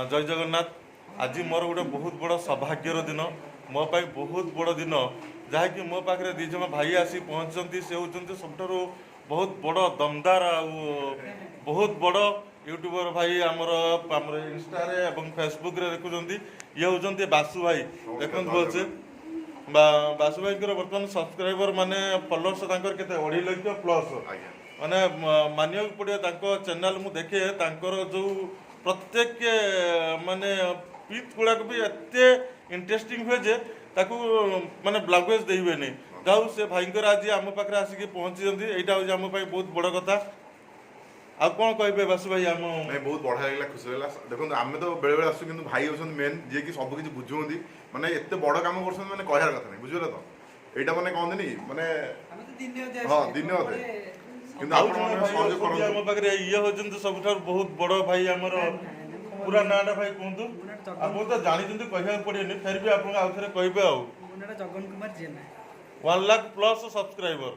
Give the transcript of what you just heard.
जय जगन्नाथ। आज मोर गोटे बहुत बड़ सौभाग्यर दिन मो पाई बहुत बड़ दिन जहाँकि मो पाखे दी जन भाई आसी पहुँचती से होती सब बहुत बड़ दमदार बहुत बड़ यूट्यूबर भाई आमर इंस्टा एवं फेसबुक रे देखुं ये होती बासु भाई देखते भलसे बासु भाई बर्तमान सब्सक्राइबर माने फॉलोअर्स के 2.5 लाख प्लस माने मानिया पड़ो चैनल मु देखे जो प्रत्येक माने पिच गुड़ाक भी एत इंटरेस्टिंग हुए जे ताकू माने लैंग्वेज देवे नहीं जाऊ से भाईंकर आज आम पाखे आसिक पहुँची यहाँ हूँ आम बहुत बड़ कथा आ कौन कहे बासु भाई आम बहुत बढ़िया लगे खुशी लगा देखो आम तो बेले बेले आसू कि भाई होती मेन जी कि सब किसी बुझुंट माने एत बड़ कम कर कहर कथा नहीं बुझे तो यहाँ मैंने कहते माने हाँ दिन अधे ये होती सब बहुत बड़ भाई आमर पूरा नाटा भाई कहतु आप तो जानी कह पड़े फिर भी आप कहे 1 लाख+ सब्सक्राइबर।